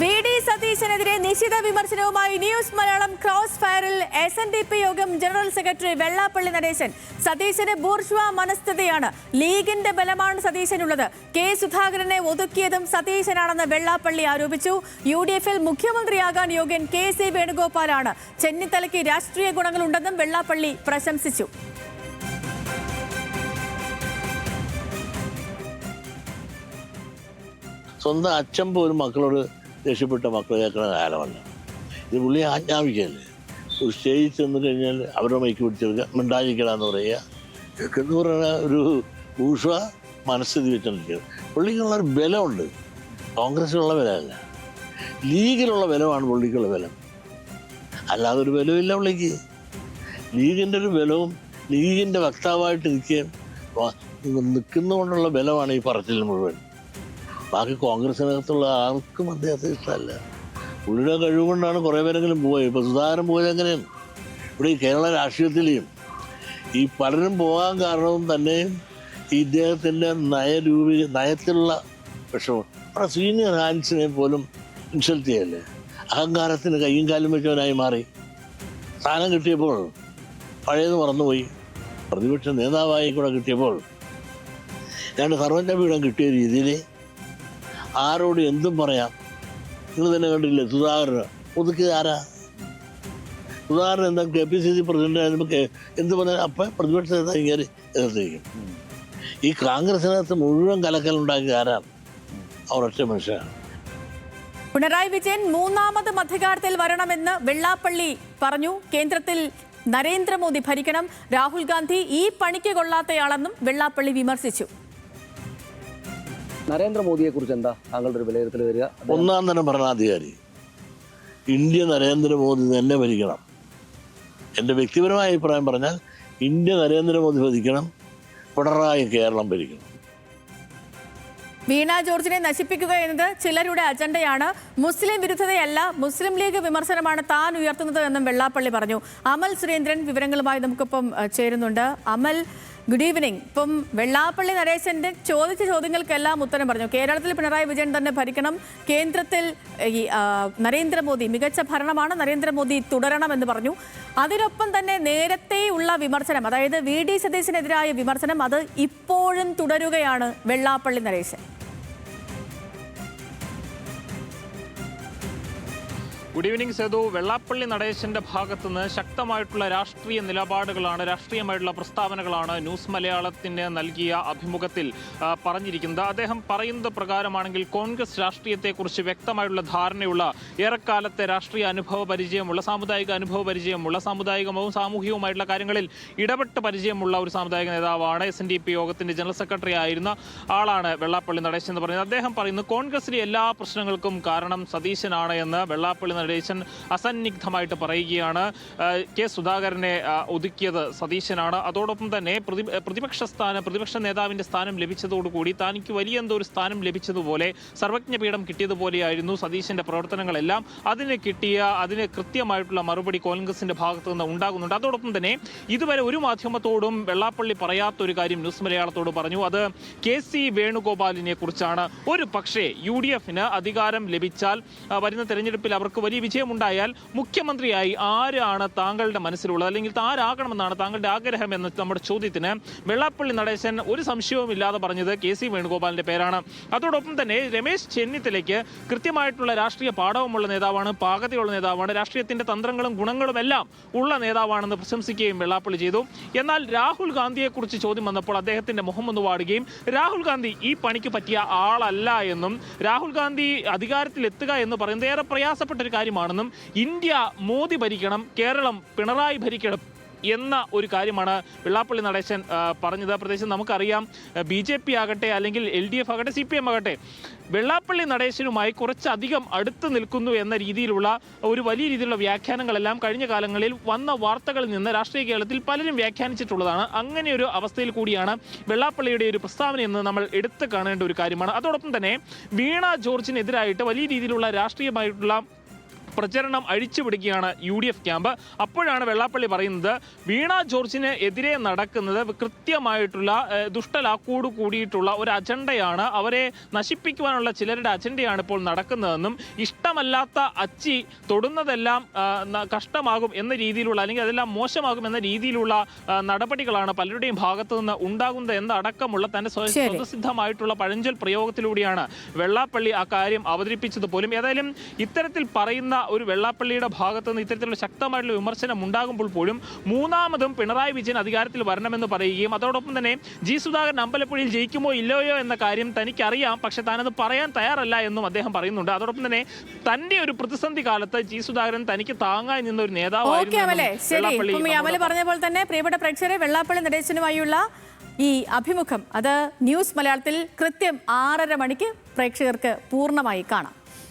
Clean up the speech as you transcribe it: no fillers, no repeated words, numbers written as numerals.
VD. സതീശനെതിരെ നിശിത വിമർശനവുമായി news Malayalam cross ഫയറിൽ SNDP യോഗം general secretary Vellappally Natesan. സതീശന് bourgeois മനസ്ഥിതിയാണ്, ലീഗിന്റെ ബലമാണ് സതീശനുള്ളത്. കെ സുധാകരനെ ഒതുക്കിയതും സതീശനാണെന്ന് വെള്ളാപ്പള്ളി ആരോപിച്ചു. UDF-ൽ മുഖ്യമന്ത്രിയാകാൻ യോഗ്യൻ KC വേണുഗോപാലാണ്. ചെന്നിത്തലയ്ക്ക് രാഷ്ട്രീയ ഗുണങ്ങളുണ്ടെന്നും വെള്ളാപ്പള്ളി പ്രശംസിച്ചു. സ്വന്തം അച്ഛൻ പോലും മക്കളോട് രക്ഷപ്പെട്ട മക്കൾ കേൾക്കുന്ന കാലമല്ല ഇത്. പുള്ളി ആജ്ഞാപിക്കല്ലേ, ഒരു സ്റ്റേജിൽ ചെന്ന് കഴിഞ്ഞാൽ അവരുടെ മൈക്ക് പിടിച്ചെടുക്കുക, മിണ്ടായിരിക്കണമെന്ന് പറയുക, എന്ന് പറയുന്ന ഒരു ഭൂഷ മനസ്ഥിതി വെച്ചോണ്ടിരിക്കുന്നത്. പുള്ളിക്കുള്ളൊരു ബലമുണ്ട്, കോൺഗ്രസിനുള്ള ബലമല്ല, ലീഗിലുള്ള ബലമാണ് പുള്ളിക്കുള്ള ബലം. അല്ലാതെ ഒരു ബലമില്ല പുള്ളിക്ക്. ലീഗിൻ്റെ ഒരു ബലവും ലീഗിൻ്റെ വക്താവായിട്ട് നിൽക്കുന്നതുകൊണ്ടുള്ള ബലമാണ് ഈ പറച്ചിൽ മുഴുവൻ. ബാക്കി കോൺഗ്രസിനകത്തുള്ള ആർക്കും അദ്ദേഹത്തെ ഇഷ്ടമല്ല. പുള്ളിയുടെ കഴിവുകൊണ്ടാണ് കുറേ പേരെങ്കിലും പോയത്. ഇപ്പോൾ സുധാകരൻ പോയത് എങ്ങനെയാണ്? ഇവിടെ ഈ കേരള രാഷ്ട്രീയത്തിലെയും ഈ പലരും പോകാൻ കാരണവും തന്നെ ഈ ഇദ്ദേഹത്തിൻ്റെ നയത്തിലുള്ള വിഷമം. അവിടെ സീനിയർ ഹാൻസിനെ പോലും ഇൻസൾട്ട് ചെയ്യല്ലേ, അഹങ്കാരത്തിന് കയ്യും കാലും വെച്ചവനായി മാറി. സ്ഥാനം കിട്ടിയപ്പോൾ പഴയത് മറന്നുപോയി. പ്രതിപക്ഷ നേതാവായി കൂടെ കിട്ടിയപ്പോൾ രണ്ട് സർവൻ്റെ പീഠം കിട്ടിയ രീതിയിൽ ആരോട് എന്തും പറയാം. നിങ്ങൾ തന്നെ കണ്ടില്ലേ, സുധാകരൻ ഒതുക്കിയത് ആരാ? സുധാകരൻ എന്താ KPCC പ്രസിഡന്റ് ആയിരുന്നപ്പോൾ എന്ത് പറഞ്ഞാൽ അപ്പം പ്രതിപക്ഷ നേതാവ് ഇങ്ങനെ എതിർത്തിരിക്കും. ഈ കോൺഗ്രസിനകത്ത് മുഴുവൻ കലക്കലുണ്ടാക്കിയ ആരാണ്? അവർ ഒറ്റ മനുഷ്യരാണ്. പിണറായി വിജയൻ മൂന്നാമത് മധ്യകാലത്തിൽ വരണമെന്ന് വെള്ളാപ്പള്ളി പറഞ്ഞു. കേന്ദ്രത്തിൽ നരേന്ദ്രമോദി ഭരിക്കണം. രാഹുൽ ഗാന്ധി ഈ പണിക്ക് കൊള്ളാത്തയാളെന്നും വെള്ളാപ്പള്ളി വിമർശിച്ചു. നരേന്ദ്രമോദിയെ കുറിച്ച് എന്താ താങ്കളുടെ ഒരു വിലയിരുത്തൽ വരിക? ഒന്നാം തരം ഭരണാധികാരി. ഇന്ത്യ നരേന്ദ്രമോദി തന്നെ ഭരിക്കണം. എൻ്റെ വ്യക്തിപരമായ അഭിപ്രായം പറഞ്ഞാൽ ഇന്ത്യ നരേന്ദ്രമോദി ഭരിക്കണം, പിണറായി കേരളം ഭരിക്കണം. വീണ ജോർജിനെ നശിപ്പിക്കുക എന്നത് ചിലരുടെ അജണ്ടയാണ്. മുസ്ലിം വിരുദ്ധതയല്ല, മുസ്ലിം ലീഗ് വിമർശനമാണ് താൻ ഉയർത്തുന്നത് എന്നും വെള്ളാപ്പള്ളി പറഞ്ഞു. അമൽ സുരേന്ദ്രൻ വിവരങ്ങളുമായി നമുക്കിപ്പം ചേരുന്നുണ്ട്. അമൽ, ഗുഡ് ഈവനിങ്. ഇപ്പം വെള്ളാപ്പള്ളി നടേശന്റെ ചോദിച്ച ചോദ്യങ്ങൾക്കെല്ലാം ഉത്തരം പറഞ്ഞു. കേരളത്തിൽ പിണറായി വിജയൻ തന്നെ ഭരിക്കണം, കേന്ദ്രത്തിൽ നരേന്ദ്രമോദി മികച്ച ഭരണമാണ്, നരേന്ദ്രമോദി തുടരണമെന്ന് പറഞ്ഞു. അതിനൊപ്പം തന്നെ നേരത്തെയുള്ള വിമർശനം, അതായത് വി.ഡി. സതീശനെതിരായ വിമർശനം, അത് ഇപ്പോഴും തുടരുകയാണ് വെള്ളാപ്പള്ളി നടേശൻ. Good evening Sethu. വെള്ളാപ്പള്ളി നടേശന്റെ ഭാഗത്തുനിന്ന് ശക്തമായിട്ടുള്ള രാഷ്ട്രീയ നിലപാടുകളാണ്, രാഷ്ട്രീയമായിട്ടുള്ള പ്രസ്താവനകളാണ് ന്യൂസ് മലയാളത്തിന് നൽകിയ അഭിമുഖത്തിൽ പറഞ്ഞിരിക്കുന്നത്. അദ്ദേഹം പറയുന്നത് പ്രകാരമാണെങ്കിൽ കോൺഗ്രസ് രാഷ്ട്രീയത്തെക്കുറിച്ച് വ്യക്തമായിട്ടുള്ള ധാരണയുള്ള, ഏറെക്കാലത്തെ രാഷ്ട്രീയ അനുഭവ പരിചയമുള്ള, സാമുദായിക അനുഭവ പരിചയമുള്ള, സാമുദായികവും സാമൂഹികവുമായിട്ടുള്ള കാര്യങ്ങളിൽ ഇടപെട്ട് പരിചയമുള്ള ഒരു സാമുദായിക നേതാവാണ്. SNDP യോഗത്തിന്റെ ജനറൽ സെക്രട്ടറി ആയിരുന്ന ആളാണ് വെള്ളാപ്പള്ളി നടേശൻ എന്ന് പറയുന്നത്. അദ്ദേഹം പറയുന്നു കോൺഗ്രസിലെ എല്ലാ പ്രശ്നങ്ങൾക്കും കാരണം സതീശനാണ് എന്ന് വെള്ളാപ്പള്ളി നടേശൻ അസന്നിഗ്ധമായിട്ട് പറയുകയാണ്. കെ സുധാകരനെ ഒതുക്കിയത് സതീശനാണ്. അതോടൊപ്പം തന്നെ പ്രതിപക്ഷ നേതാവിന്റെ സ്ഥാനം ലഭിച്ചതോടുകൂടി തനിക്ക് വലിയ എന്തോ ഒരു സ്ഥാനം ലഭിച്ചതുപോലെ, സർവജ്ഞപീഠം കിട്ടിയതുപോലെയായിരുന്നു സതീശന്റെ പ്രവർത്തനങ്ങളെല്ലാം. അതിന് കൃത്യമായിട്ടുള്ള മറുപടി കോൺഗ്രസിന്റെ ഭാഗത്തു നിന്ന് ഉണ്ടാകുന്നുണ്ട്. അതോടൊപ്പം തന്നെ ഇതുവരെ ഒരു മാധ്യമത്തോടും വെള്ളാപ്പള്ളി പറയാത്തൊരു കാര്യം ന്യൂസ് മലയാളത്തോട് പറഞ്ഞു. അത് KC വേണുഗോപാലിനെ കുറിച്ചാണ്. ഒരു പക്ഷേ UDF-ന് അധികാരം ലഭിച്ചാൽ, വരുന്ന തെരഞ്ഞെടുപ്പിൽ അവർക്ക് വലിയ വിജയമുണ്ടായാൽ മുഖ്യമന്ത്രിയായി ആരാണ് താങ്കളുടെ മനസ്സിലുള്ളത്, അല്ലെങ്കിൽ ആരാകണമെന്നാണ് താങ്കളുടെ ആഗ്രഹം എന്ന നമ്മുടെ ചോദ്യത്തിന് വെള്ളാപ്പള്ളി നടേശൻ ഒരു സംശയവും ഇല്ലാതെ പറഞ്ഞത് KC വേണുഗോപാലിന്റെ പേരാണ്. അതോടൊപ്പം തന്നെ രമേശ് ചെന്നിത്തലയ്ക്ക് കൃത്യമായിട്ടുള്ള രാഷ്ട്രീയ പാഠവുമുള്ള നേതാവാണ്, പാകതയുള്ള നേതാവാണ്, രാഷ്ട്രീയത്തിന്റെ തന്ത്രങ്ങളും ഗുണങ്ങളും എല്ലാം ഉള്ള നേതാവാണെന്ന് പ്രശംസിക്കുകയും വെള്ളാപ്പള്ളി ചെയ്തു. എന്നാൽ രാഹുൽ ഗാന്ധിയെക്കുറിച്ച് ചോദ്യം വന്നപ്പോൾ അദ്ദേഹത്തിന്റെ മുഖം ഒന്ന് വാടുകയും രാഹുൽ ഗാന്ധി ഈ പണിക്ക് പറ്റിയ ആളല്ല എന്നും, രാഹുൽ ഗാന്ധി അധികാരത്തിൽ എത്തുക എന്ന് പറയുന്നത് ഏറെ പ്രയാസപ്പെട്ട ഒരു കാര്യമാണെന്നും, ഇന്ത്യ മോദി ഭരിക്കണം, കേരളം പിണറായി ഭരിക്കണം എന്ന ഒരു കാര്യമാണ് വെള്ളാപ്പള്ളി നടേശൻ പറഞ്ഞത്. പ്രത്യേകിച്ച് നമുക്കറിയാം BJP ആകട്ടെ, അല്ലെങ്കിൽ LDF ആകട്ടെ, CPM ആകട്ടെ, വെള്ളാപ്പള്ളി നടേശനുമായി കുറച്ചധികം അടുത്ത് നിൽക്കുന്നു എന്ന രീതിയിലുള്ള ഒരു വലിയ രീതിയിലുള്ള വ്യാഖ്യാനങ്ങളെല്ലാം കഴിഞ്ഞ കാലങ്ങളിൽ വന്ന വാർത്തകളിൽ നിന്ന് രാഷ്ട്രീയ കേരളത്തിൽ പലരും വ്യാഖ്യാനിച്ചിട്ടുള്ളതാണ്. അങ്ങനെ ഒരു അവസ്ഥയിൽ കൂടിയാണ് വെള്ളാപ്പള്ളിയുടെ ഒരു പ്രസ്താവന എന്ന് നമ്മൾ എടുത്തു കാണേണ്ട ഒരു കാര്യമാണ്. അതോടൊപ്പം തന്നെ വീണ ജോർജിനെതിരായിട്ട് വലിയ രീതിയിലുള്ള രാഷ്ട്രീയമായിട്ടുള്ള പ്രചരണം അഴിച്ചുപിടിക്കുകയാണ് UDF ക്യാമ്പ്. അപ്പോഴാണ് വെള്ളാപ്പള്ളി പറയുന്നത് വീണ ജോർജിന് എതിരെ നടക്കുന്നത് കൃത്യമായിട്ടുള്ള ദുഷ്ടലാക്കോട് കൂടിയിട്ടുള്ള ഒരു അജണ്ടയാണ്, അവരെ നശിപ്പിക്കുവാനുള്ള ചിലരുടെ അജണ്ടയാണ് ഇപ്പോൾ നടക്കുന്നതെന്നും ഇഷ്ടമല്ലാത്ത അച്ചി തൊടുന്നതെല്ലാം കഷ്ടമാകും എന്ന രീതിയിലുള്ള, അല്ലെങ്കിൽ അതെല്ലാം മോശമാകും എന്ന രീതിയിലുള്ള നടപടികളാണ് പലരുടെയും ഭാഗത്തു നിന്ന് ഉണ്ടാകുന്നത് എന്നടക്കമുള്ള തന്റെ സ്വതസിദ്ധമായിട്ടുള്ള പഴഞ്ചൊൽ പ്രയോഗത്തിലൂടെയാണ് വെള്ളാപ്പള്ളി ആ കാര്യം അവതരിപ്പിച്ചത് പോലും. ഏതായാലും ഇത്തരത്തിൽ പറയുന്ന ഒരു വെള്ളാപ്പള്ളിയുടെ ഭാഗത്തു നിന്ന് ഇത്തരത്തിലുള്ള ശക്തമായിട്ടുള്ള വിമർശനം ഉണ്ടാകുമ്പോൾ പോലും മൂന്നാമതും പിണറായി വിജയൻ അധികാരത്തിൽ വരണമെന്ന് പറയുകയും അതോടൊപ്പം തന്നെ ജി സുധാകരൻ അമ്പലപ്പുഴയിൽ ജയിക്കുമോ ഇല്ലയോ എന്ന കാര്യം തനിക്കറിയാം, പക്ഷെ താനത് പറയാൻ തയ്യാറല്ല എന്നും അദ്ദേഹം പറയുന്നുണ്ട്. അതോടൊപ്പം തന്നെ തന്റെ ഒരു പ്രതിസന്ധി കാലത്ത് ജി സുധാകരൻ തനിക്ക് താങ്ങായി നിന്ന ഒരു നേതാവായിരുന്നു. അമൽ പറഞ്ഞ പോലെ തന്നെ പ്രിയപ്പെട്ട പ്രേക്ഷകരെ, വെള്ളാപ്പള്ളി നടേശനുമായുള്ള ഈ അഭിമുഖം അത് ന്യൂസ് മലയാളത്തിൽ കൃത്യം 6:30 മണിക്ക് പ്രേക്ഷകർക്ക് പൂർണ്ണമായി കാണാം.